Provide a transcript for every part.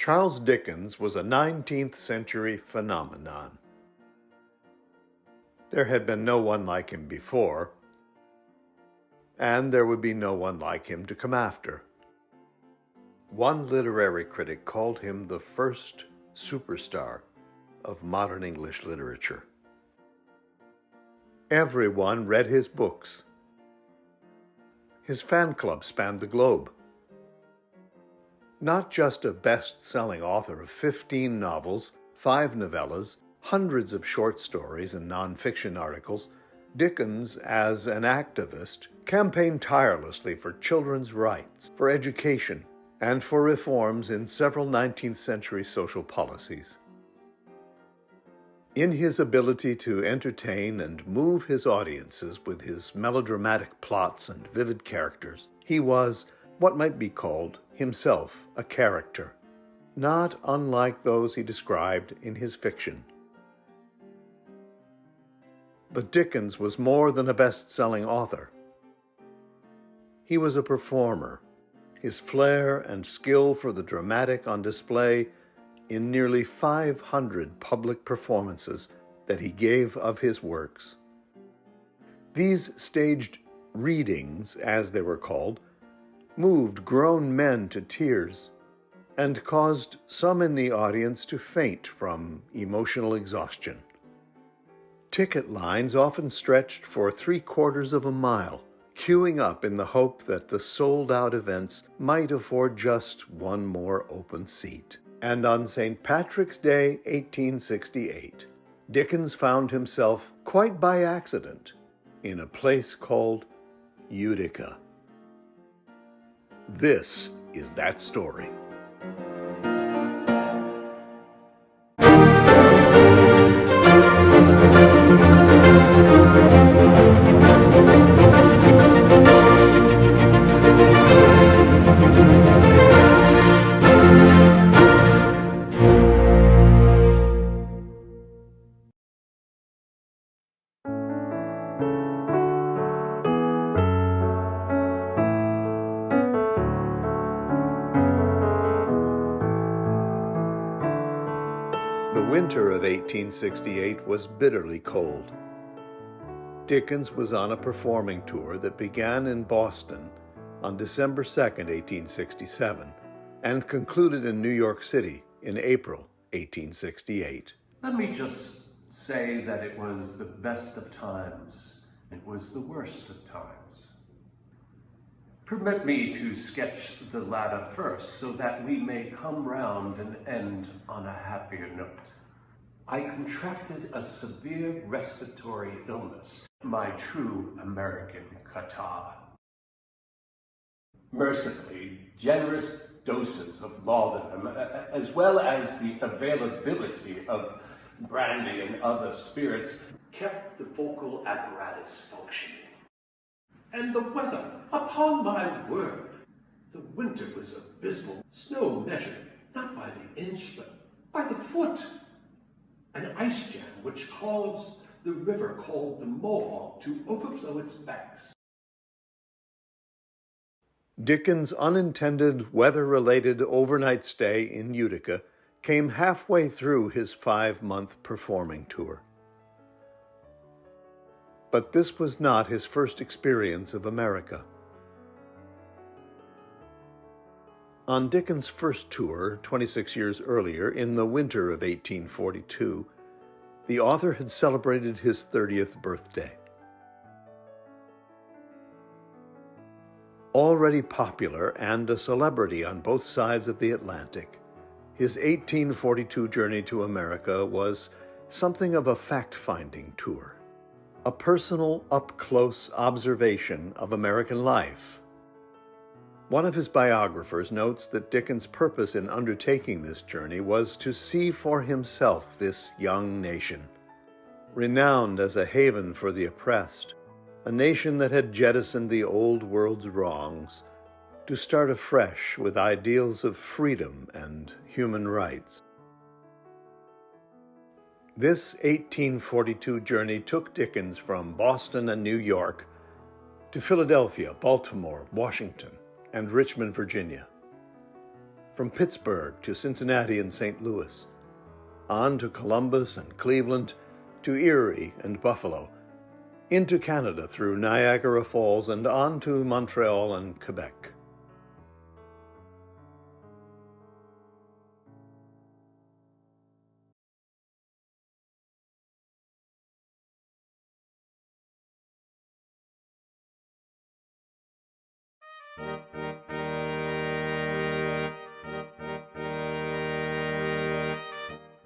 Charles Dickens was a 19th century phenomenon. There had been no one like him before, and there would be no one like him to come after. One literary critic called him the first superstar of modern English literature. Everyone read his books. His fan club spanned the globe. Not just a best-selling author of 15 novels, 5 novellas, hundreds of short stories and nonfiction articles, Dickens, as an activist, campaigned tirelessly for children's rights, for education, and for reforms in several 19th century social policies. In his ability to entertain and move his audiences with his melodramatic plots and vivid characters, he was what might be called himself a character, not unlike those he described in his fiction. But Dickens was more than a best-selling author. He was a performer, his flair and skill for the dramatic on display in nearly 500 public performances that he gave of his works. These staged readings, as they were called, moved grown men to tears and caused some in the audience to faint from emotional exhaustion. Ticket lines often stretched for 3/4 of a mile, queuing up in the hope that the sold-out events might afford just one more open seat. And on St. Patrick's Day, 1868, Dickens found himself, quite by accident, in a place called Utica. This is that story. The winter of 1868 was bitterly cold. Dickens was on a performing tour that began in Boston on December 2nd, 1867, and concluded in New York City in April 1868. Let me just say that it was the best of times. It was the worst of times. Permit me to sketch the latter first, so that we may come round and end on a happier note. I contracted a severe respiratory illness, my true American catarrh. Mercifully, generous doses of laudanum, as well as the availability of brandy and other spirits, kept the vocal apparatus functioning. And the weather, upon my word, the winter was abysmal. Snow measured, not by the inch, but by the foot. An ice jam which caused the river called the Mohawk to overflow its banks. Dickens' unintended weather-related overnight stay in Utica came halfway through his 5-month performing tour. But this was not his first experience of America. On Dickens' first tour, 26 years earlier, in the winter of 1842, the author had celebrated his 30th birthday. Already popular and a celebrity on both sides of the Atlantic, his 1842 journey to America was something of a fact-finding tour, a personal, up-close observation of American life. One of his biographers notes that Dickens' purpose in undertaking this journey was to see for himself this young nation, renowned as a haven for the oppressed, a nation that had jettisoned the old world's wrongs, to start afresh with ideals of freedom and human rights. This 1842 journey took Dickens from Boston and New York to Philadelphia, Baltimore, Washington, and Richmond, Virginia. from Pittsburgh to Cincinnati and St. Louis, on to Columbus and Cleveland, to Erie and Buffalo, into Canada through Niagara Falls and on to Montreal and Quebec.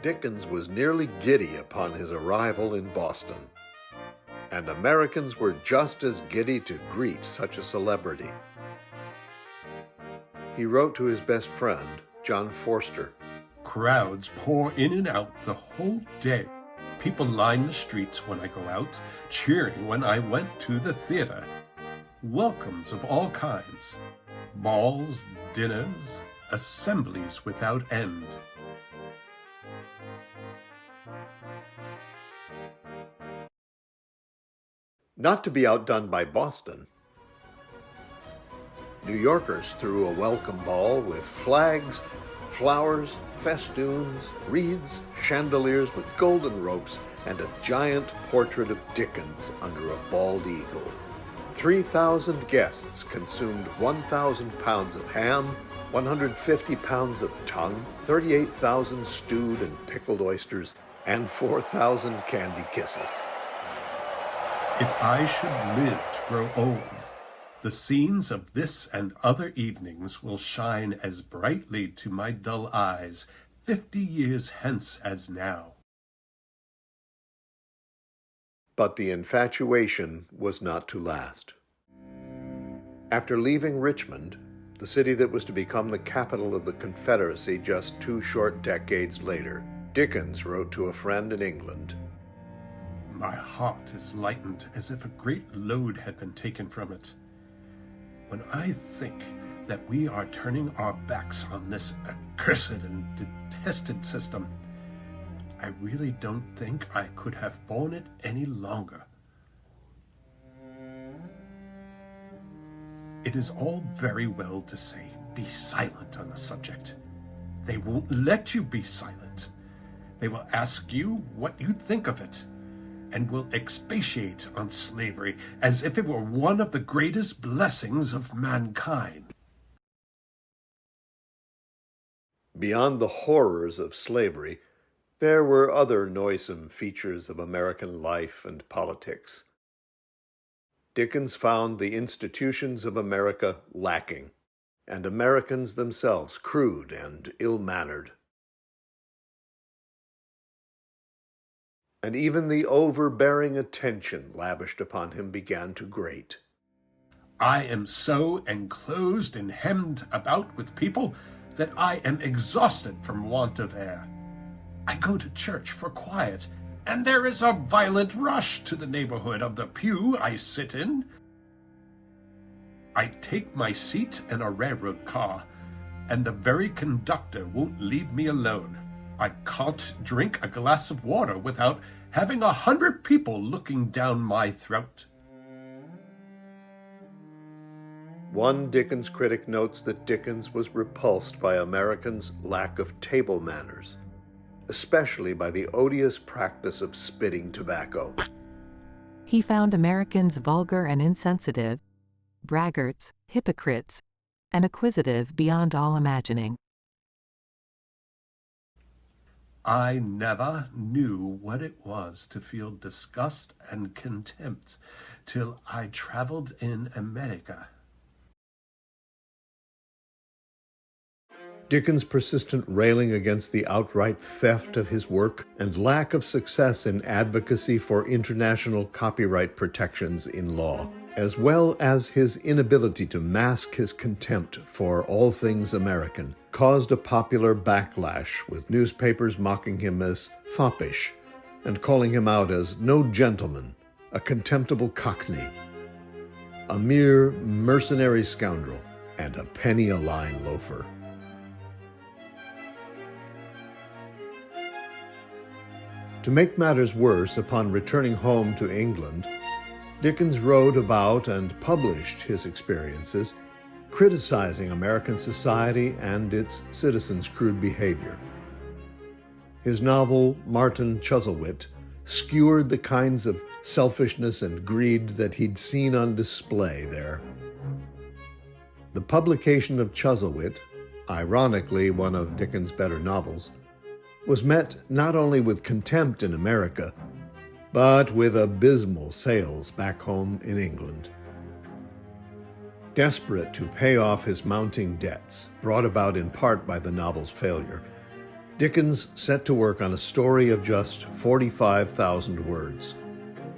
Dickens was nearly giddy upon his arrival in Boston, and Americans were just as giddy to greet such a celebrity. He wrote to his best friend, John Forster, "Crowds pour in and out the whole day. People line the streets when I go out, cheering when I went to the theater. Welcomes of all kinds. Balls, dinners, assemblies without end." Not to be outdone by Boston, New Yorkers threw a welcome ball with flags, flowers, festoons, wreaths, chandeliers with golden ropes, and a giant portrait of Dickens under a bald eagle. 3,000 guests consumed 1,000 pounds of ham, 150 pounds of tongue, 38,000 stewed and pickled oysters, and 4,000 candy kisses. If I should live to grow old, the scenes of this and other evenings will shine as brightly to my dull eyes 50 years hence as now. But the infatuation was not to last. After leaving Richmond, the city that was to become the capital of the Confederacy just 2 short decades later, Dickens wrote to a friend in England, "My heart is lightened as if a great load had been taken from it. When I think that we are turning our backs on this accursed and detested system, I really don't think I could have borne it any longer. It is all very well to say, be silent on the subject. They won't let you be silent. They will ask you what you think of it, and will expatiate on slavery as if it were one of the greatest blessings of mankind." Beyond the horrors of slavery, there were other noisome features of American life and politics. Dickens found the institutions of America lacking, and Americans themselves crude and ill-mannered. And even the overbearing attention lavished upon him began to grate. "I am so enclosed and hemmed about with people that I am exhausted from want of air. I go to church for quiet, and there is a violent rush to the neighborhood of the pew I sit in. I take my seat in a railroad car, and the very conductor won't leave me alone. I can't drink a glass of water without having 100 people looking down my throat." One Dickens critic notes that Dickens was repulsed by Americans' lack of table manners, especially by the odious practice of spitting tobacco. He found Americans vulgar and insensitive, braggarts, hypocrites, and acquisitive beyond all imagining. "I never knew what it was to feel disgust and contempt till I traveled in America." Dickens' persistent railing against the outright theft of his work and lack of success in advocacy for international copyright protections in law, as well as his inability to mask his contempt for all things American, caused a popular backlash, with newspapers mocking him as foppish and calling him out as no gentleman, a contemptible cockney, a mere mercenary scoundrel, and a penny-a-line loafer. To make matters worse, upon returning home to England, Dickens wrote about and published his experiences criticizing American society and its citizens' crude behavior. His novel, Martin Chuzzlewit, skewered the kinds of selfishness and greed that he'd seen on display there. The publication of Chuzzlewit, ironically one of Dickens' better novels, was met not only with contempt in America, but with abysmal sales back home in England. Desperate to pay off his mounting debts, brought about in part by the novel's failure, Dickens set to work on a story of just 45,000 words.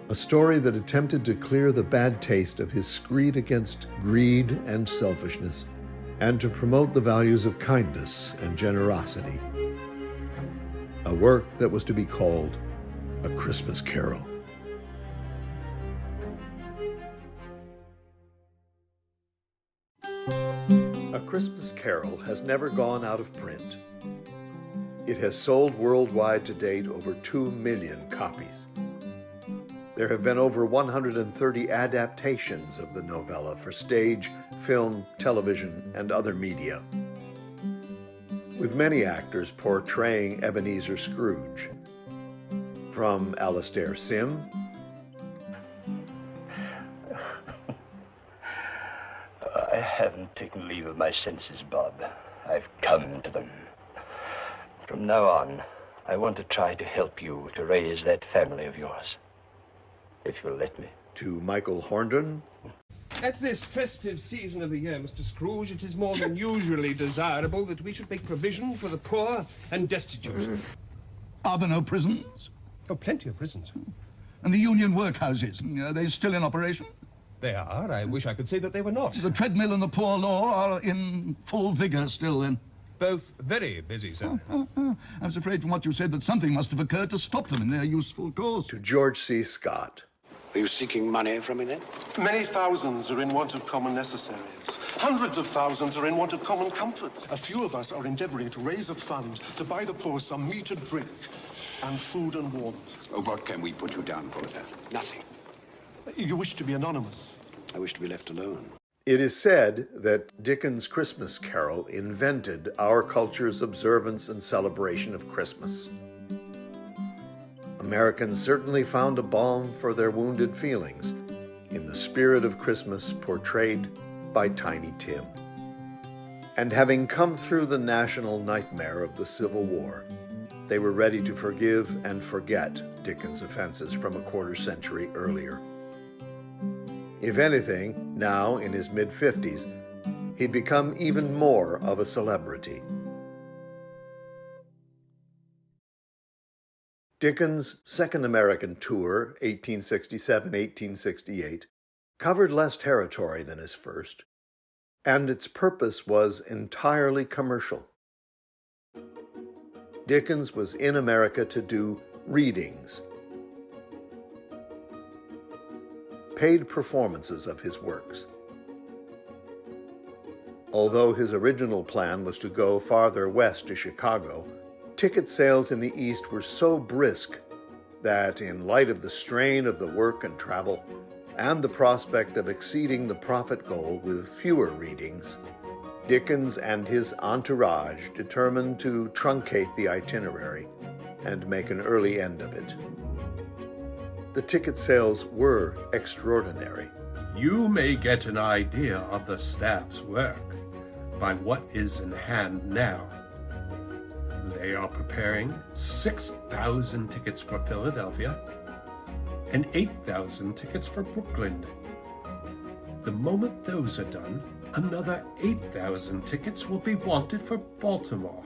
A story that attempted to clear the bad taste of his screed against greed and selfishness, and to promote the values of kindness and generosity. A work that was to be called A Christmas Carol. A Christmas Carol has never gone out of print. It has sold worldwide to date over 2 million copies. There have been over 130 adaptations of the novella for stage, film, television, and other media, with many actors portraying Ebenezer Scrooge. From Alastair Sim, I haven't taken leave of my senses, Bob. I've come to them. From now on, I want to try to help you to raise that family of yours. If you'll let me. to Michael Horndon. At this festive season of the year, Mr. Scrooge, it is more than usually desirable that we should make provision for the poor and destitute. Are there no prisons? Oh, plenty of prisons. And the union workhouses, are they still in operation? They are. I wish I could say that they were not. The treadmill and the poor law are in full vigor still then? Both very busy, sir. I was afraid from what you said that something must have occurred to stop them in their useful course. To George C. Scott. Are you seeking money from me then? Many thousands are in want of common necessaries. Hundreds of thousands are in want of common comforts. A few of us are endeavoring to raise a fund to buy the poor some meat and drink, and food and warmth. Oh, what can we put you down for, sir? Nothing. You wish to be anonymous? I wish to be left alone. It is said that Dickens' Christmas Carol invented our culture's observance and celebration of Christmas. Americans certainly found a balm for their wounded feelings in the spirit of Christmas portrayed by Tiny Tim. And having come through the national nightmare of the Civil War, they were ready to forgive and forget Dickens' offenses from a quarter century earlier. If anything, now in his mid-50s, he'd become even more of a celebrity. Dickens' Second American Tour, 1867-1868, covered less territory than his first, and its purpose was entirely commercial. Dickens was in America to do readings, paid performances of his works. Although his original plan was to go farther west to Chicago, ticket sales in the East were so brisk that, in light of the strain of the work and travel, and the prospect of exceeding the profit goal with fewer readings, Dickens and his entourage determined to truncate the itinerary and make an early end of it. The ticket sales were extraordinary. You may get an idea of the staff's work by what is in hand now. They are preparing 6,000 tickets for Philadelphia and 8,000 tickets for Brooklyn. The moment those are done, another 8,000 tickets will be wanted for Baltimore,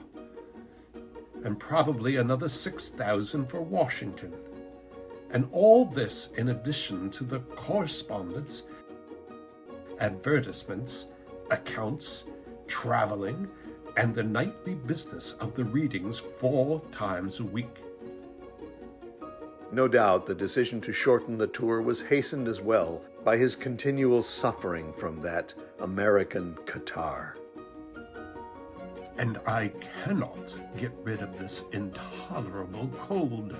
and probably another 6,000 for Washington. And all this in addition to the correspondence, advertisements, accounts, traveling, and the nightly business of the readings 4 times a week. No doubt the decision to shorten the tour was hastened as well by his continual suffering from that American catarrh. And I cannot get rid of this intolerable cold.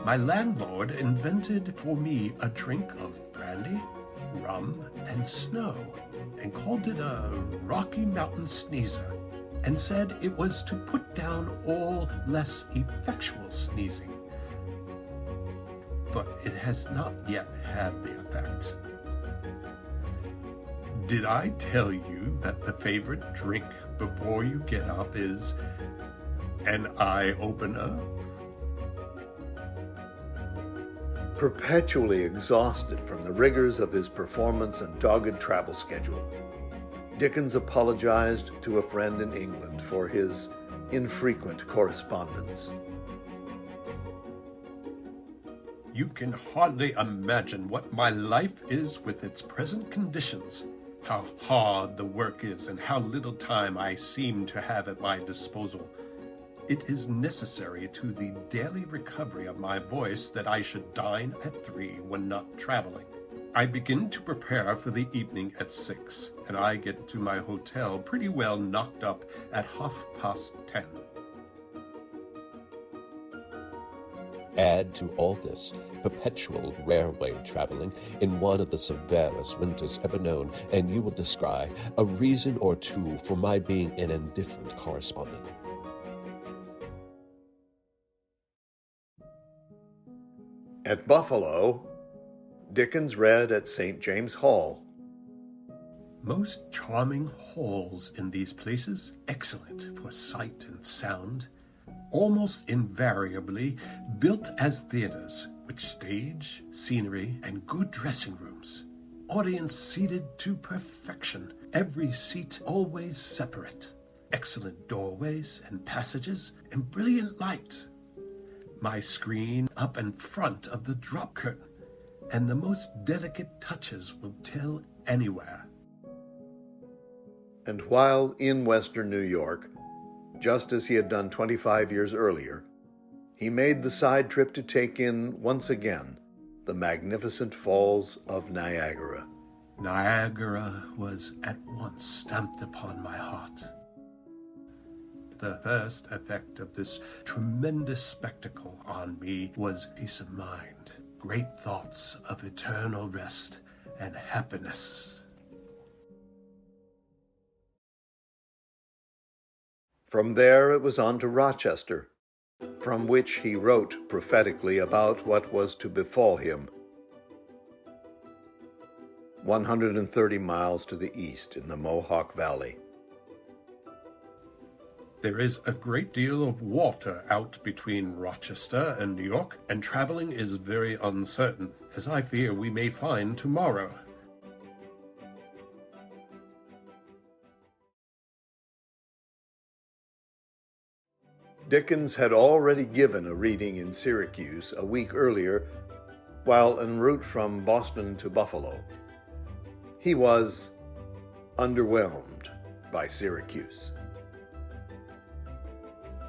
my landlord invented for me a drink of brandy, rum, and snow, and called it a Rocky Mountain sneezer, and said it was to put down all less effectual sneezing. But it has not yet had the effect. Did I tell you that the favorite drink before you get up is an eye-opener? Perpetually exhausted from the rigors of his performance and dogged travel schedule, Dickens apologized to a friend in England for his infrequent correspondence. You can hardly imagine what my life is with its present conditions, how hard the work is, and how little time I seem to have at my disposal. It is necessary to the daily recovery of my voice that I should dine at 3 when not traveling. I begin to prepare for the evening at 6, and I get to my hotel pretty well knocked up at 10:30. Add to all this perpetual railway traveling in one of the severest winters ever known, and you will descry a reason or two for my being an indifferent correspondent. At Buffalo, Dickens read at St. James Hall. Most charming halls in these places, excellent for sight and sound, almost invariably built as theaters, with stage, scenery, and good dressing rooms. Audience seated to perfection, every seat always separate. Excellent doorways and passages, and brilliant light. My screen up in front of the drop curtain, and the most delicate touches will tell anywhere. And while in Western New York, just as he had done 25 years earlier, he made the side trip to take in, once again, the magnificent falls of Niagara. Niagara was at once stamped upon my heart. The first effect of this tremendous spectacle on me was peace of mind, great thoughts of eternal rest and happiness. From there it was on to Rochester, from which he wrote prophetically about what was to befall him, 130 miles to the east in the Mohawk Valley. There is a great deal of water out between Rochester and New York, and traveling is very uncertain, as I fear we may find tomorrow. Dickens had already given a reading in Syracuse a week earlier while en route from Boston to Buffalo. He was underwhelmed by Syracuse.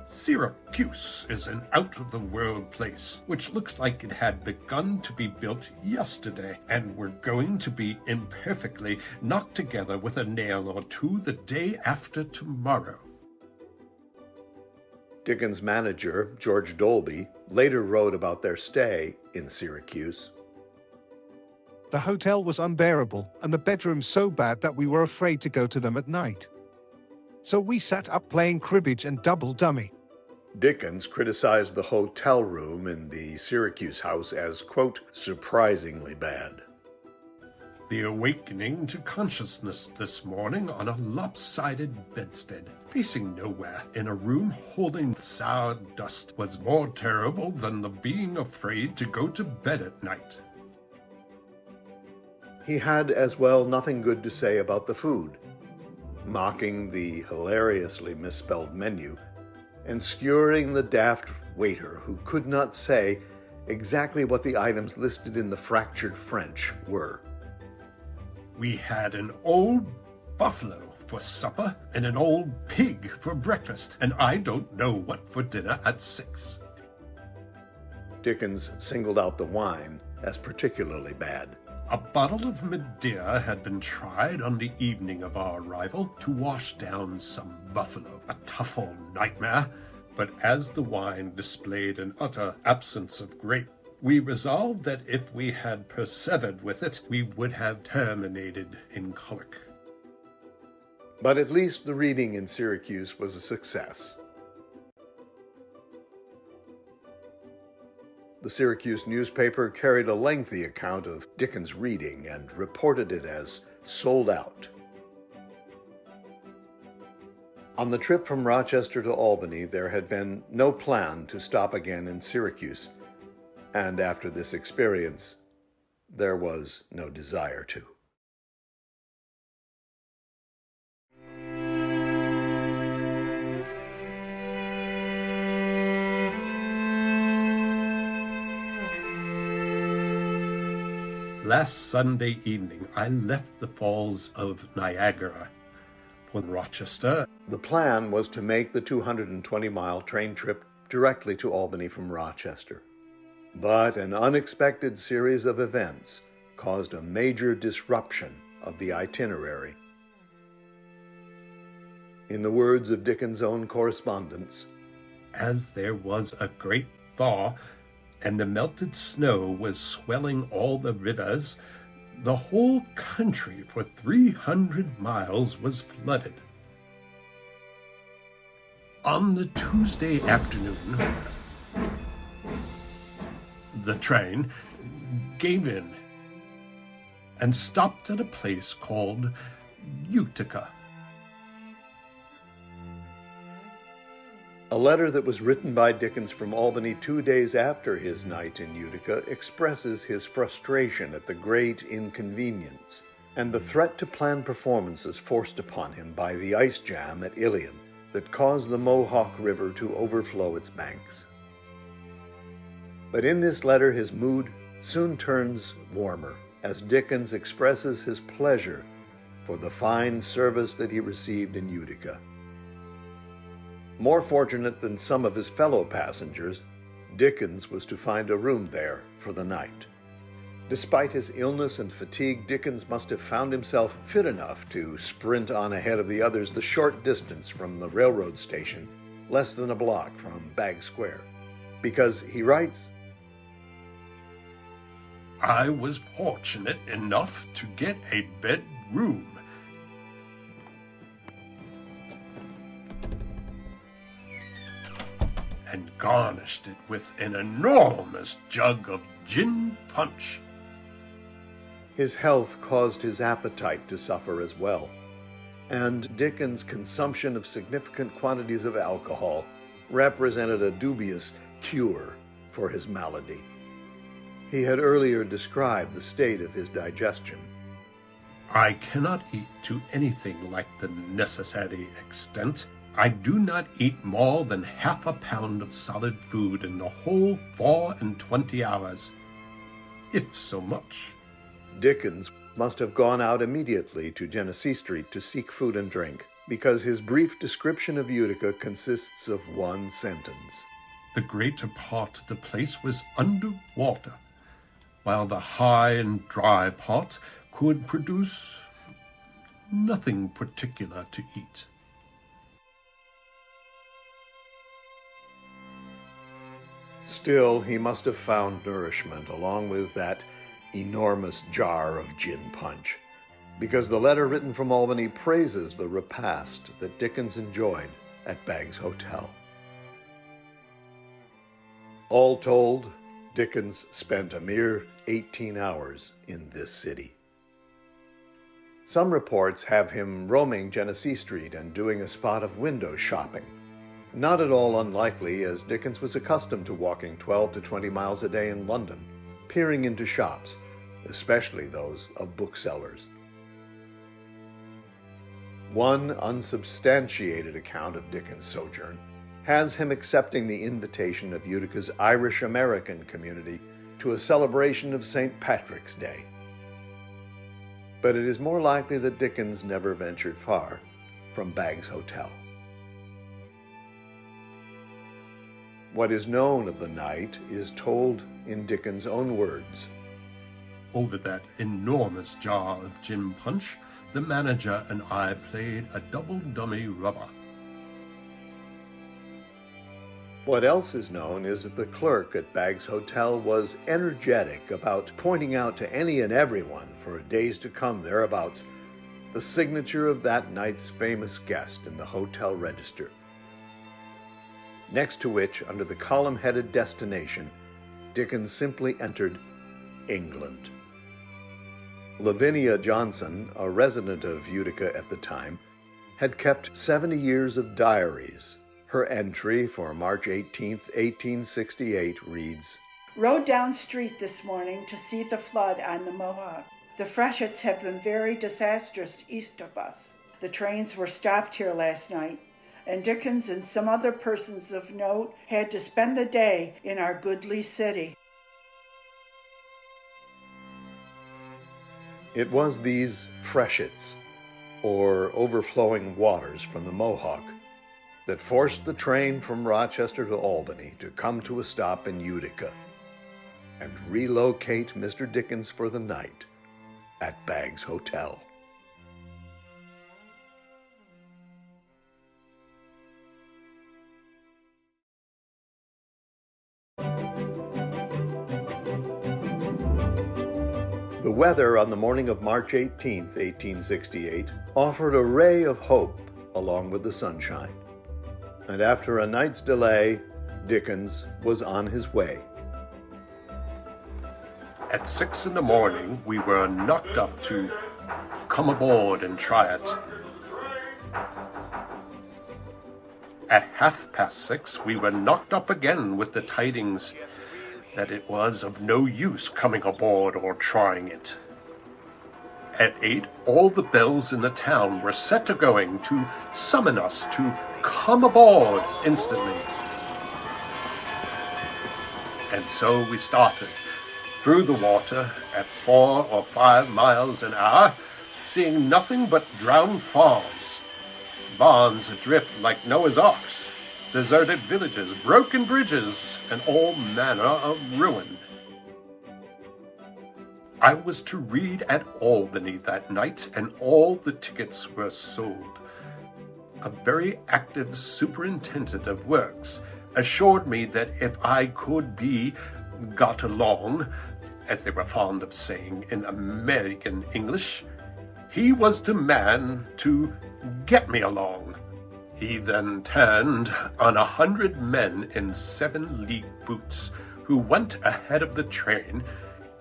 Syracuse is an out-of-the-world place, which looks like it had begun to be built yesterday, and were going to be imperfectly knocked together with a nail or two the day after tomorrow. Dickens' manager, George Dolby, later wrote about their stay in Syracuse. The hotel was unbearable, and the bedrooms so bad that we were afraid to go to them at night. So we sat up playing cribbage and double dummy. Dickens criticized the hotel room in the Syracuse house as, quote, surprisingly bad. The awakening to consciousness this morning on a lopsided bedstead, facing nowhere, in a room holding sour dust, was more terrible than the being afraid to go to bed at night. He had as well nothing good to say about the food, mocking the hilariously misspelled menu, and skewering the daft waiter who could not say exactly what the items listed in the fractured French were. We had an old buffalo for supper and an old pig for breakfast, and I don't know what for dinner at 6. Dickens singled out the wine as particularly bad. A bottle of Madeira had been tried on the evening of our arrival to wash down some buffalo. A tough old nightmare, but as the wine displayed an utter absence of grape, we resolved that if we had persevered with it, we would have terminated in colic. But at least the reading in Syracuse was a success. The Syracuse newspaper carried a lengthy account of Dickens' reading and reported it as sold out. On the trip from Rochester to Albany, there had been no plan to stop again in Syracuse, and after this experience, there was no desire to. Last Sunday evening, I left the Falls of Niagara for Rochester. The plan was to make the 220-mile train trip directly to Albany from Rochester. But an unexpected series of events caused a major disruption of the itinerary. In the words of Dickens' own correspondence, as there was a great thaw, and the melted snow was swelling all the rivers, the whole country for 300 miles was flooded. On the Tuesday afternoon, the train gave in and stopped at a place called Utica. A letter that was written by Dickens from Albany 2 days after his night in Utica expresses his frustration at the great inconvenience and the threat to plan performances forced upon him by the ice jam at Ilion that caused the Mohawk River to overflow its banks. But in this letter his mood soon turns warmer as Dickens expresses his pleasure for the fine service that he received in Utica. More fortunate than some of his fellow passengers, Dickens was to find a room there for the night. Despite his illness and fatigue, Dickens must have found himself fit enough to sprint on ahead of the others the short distance from the railroad station, less than a block from Bagg Square, because he writes, I was fortunate enough to get a bedroom. And garnished it with an enormous jug of gin punch. His health caused his appetite to suffer as well, and Dickens' consumption of significant quantities of alcohol represented a dubious cure for his malady. He had earlier described the state of his digestion. I cannot eat to anything like the necessary extent. I do not eat more than half a pound of solid food in the whole 24 hours, if so much. Dickens must have gone out immediately to Genesee Street to seek food and drink, because his brief description of Utica consists of one sentence. The greater part of the place was under water, while the high and dry part could produce nothing particular to eat. Still, he must have found nourishment along with that enormous jar of gin punch, because the letter written from Albany praises the repast that Dickens enjoyed at Bagg's Hotel. All told, Dickens spent a mere 18 hours in this city. Some reports have him roaming Genesee Street and doing a spot of window shopping. Not at all unlikely, as Dickens was accustomed to walking 12 to 20 miles a day in London, peering into shops, especially those of booksellers. One unsubstantiated account of Dickens' sojourn has him accepting the invitation of Utica's Irish-American community to a celebration of St. Patrick's Day. But it is more likely that Dickens never ventured far from Bagg's Hotel. What is known of the night is told in Dickens' own words. Over that enormous jar of gin punch, the manager and I played a double dummy rubber. What else is known is that the clerk at Baggs Hotel was energetic about pointing out to any and everyone for days to come thereabouts the signature of that night's famous guest in the hotel register, next to which, under the column-headed destination, Dickens simply entered England. Lavinia Johnson, a resident of Utica at the time, had kept 70 years of diaries. Her entry for March 18th, 1868 reads, "Rode down street this morning to see the flood on the Mohawk. The freshets have been very disastrous east of us. The trains were stopped here last night, and Dickens and some other persons of note had to spend the day in our goodly city." It was these freshets, or overflowing waters from the Mohawk, that forced the train from Rochester to Albany to come to a stop in Utica and relocate Mr. Dickens for the night at Baggs Hotel. The weather on the morning of March 18th, 1868, offered a ray of hope along with the sunshine. And after a night's delay, Dickens was on his way. At 6 in the morning, we were knocked up to come aboard and try it. At 6:30, we were knocked up again with the tidings that it was of no use coming aboard or trying it. At 8, all the bells in the town were set to going to summon us to come aboard instantly. And so we started through the water at 4 or 5 miles an hour, seeing nothing but drowned farms, barns adrift like Noah's arks, deserted villages, broken bridges, and all manner of ruin. I was to read at Albany that night, and all the tickets were sold. A very active superintendent of works assured me that if I could be got along, as they were fond of saying in American English, he was the man to get me along. He then turned on 100 men in 7-league boots who went ahead of the train,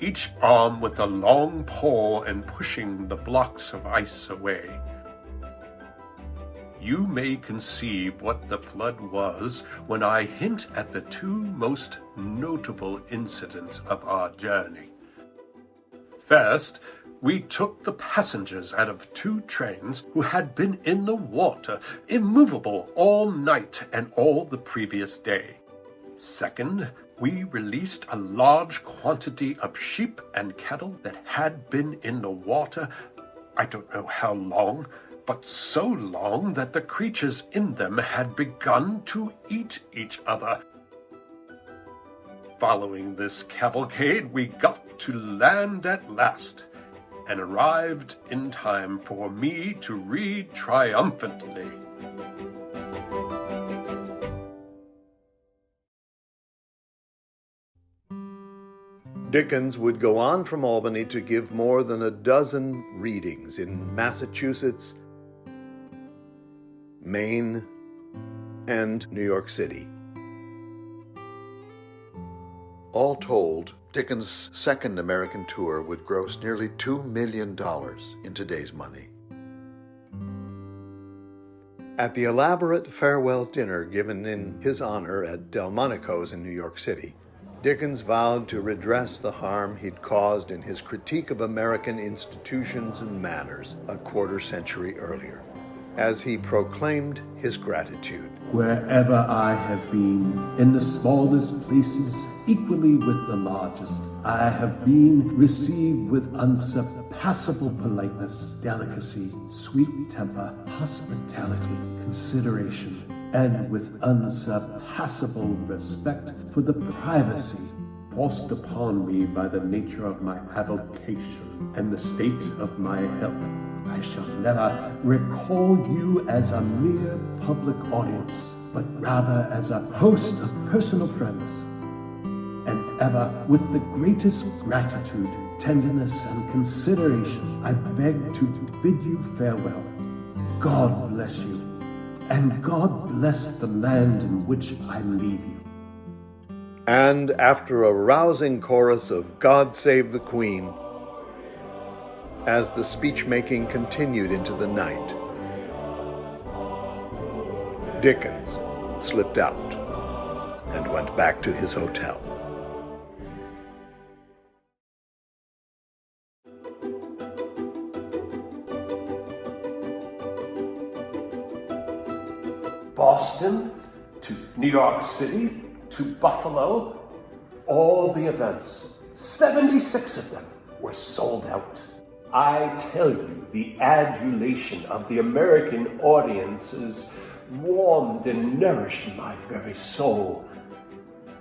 each armed with a long pole and pushing the blocks of ice away. You may conceive what the flood was when I hint at the 2 most notable incidents of our journey. First, we took the passengers out of 2 trains who had been in the water, immovable all night and all the previous day. Second, we released a large quantity of sheep and cattle that had been in the water, I don't know how long, but so long that the creatures in them had begun to eat each other. Following this cavalcade, we got to land at last, and arrived in time for me to read triumphantly. Dickens would go on from Albany to give more than a dozen readings in Massachusetts, Maine, and New York City. All told, Dickens' second American tour would gross nearly $2 million in today's money. At the elaborate farewell dinner given in his honor at Delmonico's in New York City, Dickens vowed to redress the harm he'd caused in his critique of American institutions and manners a quarter century earlier, as he proclaimed his gratitude. Wherever I have been, in the smallest places, equally with the largest, I have been received with unsurpassable politeness, delicacy, sweet temper, hospitality, consideration, and with unsurpassable respect for the privacy forced upon me by the nature of my avocation and the state of my health. I shall never recall you as a mere public audience, but rather as a host of personal friends. And ever with the greatest gratitude, tenderness, and consideration, I beg to bid you farewell. God bless you, and God bless the land in which I leave you. And after a rousing chorus of God Save the Queen, as the speech-making continued into the night, Dickens slipped out and went back to his hotel. Boston, to New York City, to Buffalo, all the events, 76 of them, were sold out. I tell you, the adulation of the American audiences warmed and nourished my very soul.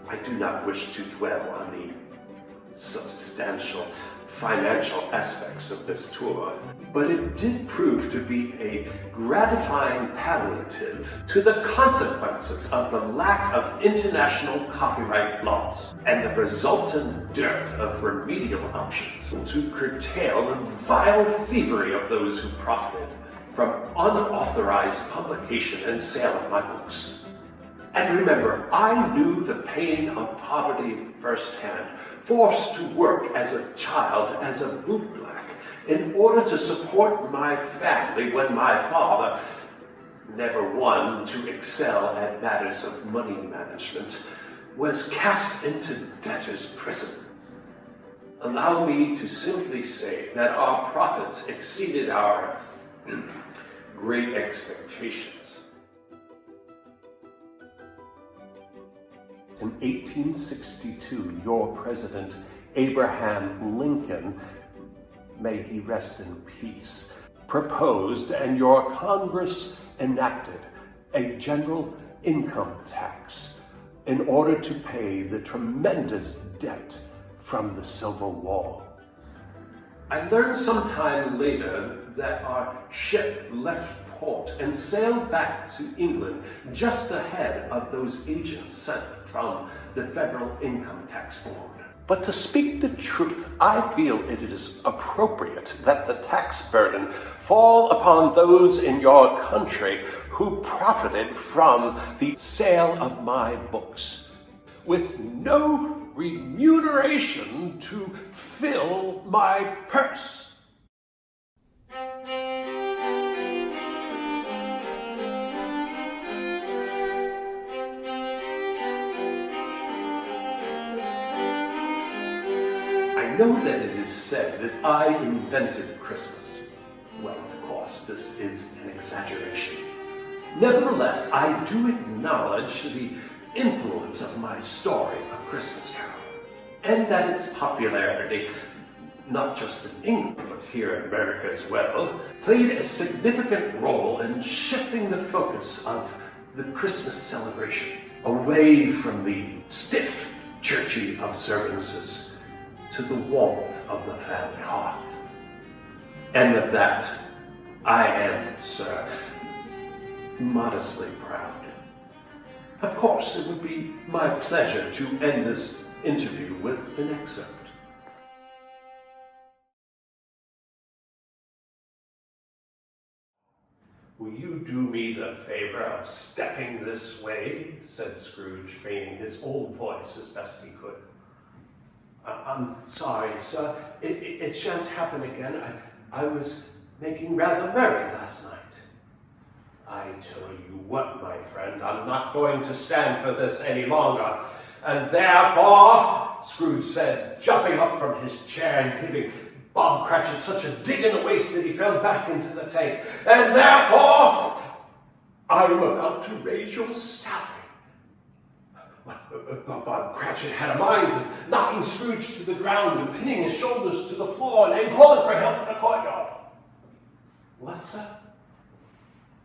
I do not wish to dwell on the substantial financial aspects of this tour, but it did prove to be a gratifying palliative to the consequences of the lack of international copyright laws and the resultant dearth of remedial options to curtail the vile thievery of those who profited from unauthorized publication and sale of my books. And remember, I knew the pain of poverty firsthand, forced to work as a child as a bootblack in order to support my family when my father, never one to excel at matters of money management, was cast into debtor's prison. Allow me to simply say that our profits exceeded our great expectations. In 1862, your president, Abraham Lincoln, may he rest in peace, proposed and your Congress enacted a general income tax in order to pay the tremendous debt from the Civil War. I learned sometime later that our ship left port and sailed back to England just ahead of those agents sent from the Federal Income Tax Board. But to speak the truth, I feel it is appropriate that the tax burden fall upon those in your country who profited from the sale of my books, with no remuneration to fill my purse. I know that it is said that I invented Christmas. Well, of course, this is an exaggeration. Nevertheless, I do acknowledge the influence of my story, A Christmas Carol, and that its popularity, not just in England, but here in America as well, played a significant role in shifting the focus of the Christmas celebration away from the stiff, churchy observances to the warmth of the family hearth. And of that, I am, sir, modestly proud. Of course, it would be my pleasure to end this interview with an excerpt. "Will you do me the favor of stepping this way?" said Scrooge, feigning his old voice as best he could. "I'm sorry, sir. It shan't happen again. I was making rather merry last night." "I tell you what, my friend, I'm not going to stand for this any longer. And therefore," Scrooge said, jumping up from his chair and giving Bob Cratchit such a dig in the waist that he fell back into the tank, "and therefore, I am about to raise your salary." Bob Cratchit had a mind of knocking Scrooge to the ground and pinning his shoulders to the floor and then calling for help in the courtyard. "What, sir?"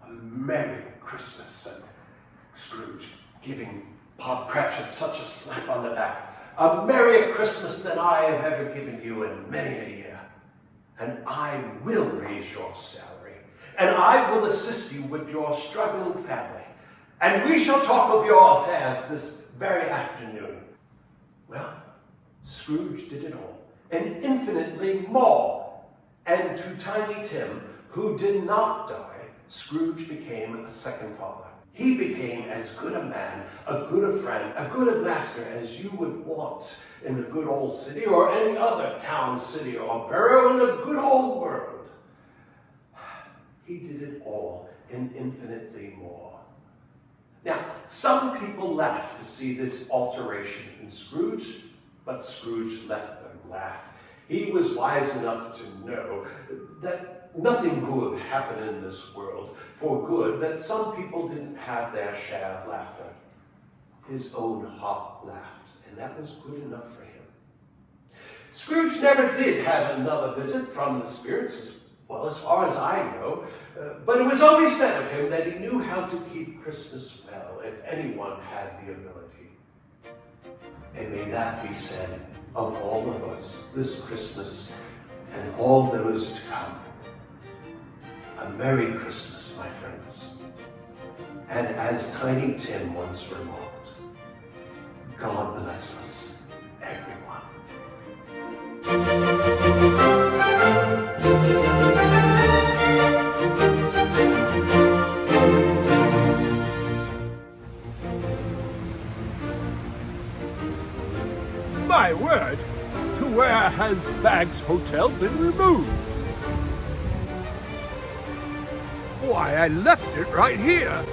"A Merry Christmas," said Scrooge, giving Bob Cratchit such a slap on the back. "A Merrier Christmas than I have ever given you in many a year. And I will raise your salary, and I will assist you with your struggling family. and we shall talk of your affairs this very afternoon. Well, Scrooge did it all, and infinitely more. And to Tiny Tim, who did not die, Scrooge became a second father. He became as good a man, a good a friend, a good a master as you would want in the good old city or any other town, city, or borough in the good old world. He did it all and infinitely more. Now, some people laughed to see this alteration in Scrooge, but Scrooge let them laugh. He was wise enough to know that nothing good happened in this world for good, that some people didn't have their share of laughter. His own heart laughed, and that was good enough for him. Scrooge never did have another visit from the spirits, as well as far as I know, but it was always said of him that he knew how to keep Christmas well, if anyone had the ability. And may that be said of all of us this Christmas and all those to come. A Merry Christmas, my friends. And as Tiny Tim once remarked, God bless us, everyone. My word! To where has Bag's Hotel been removed? Why, I left it right here.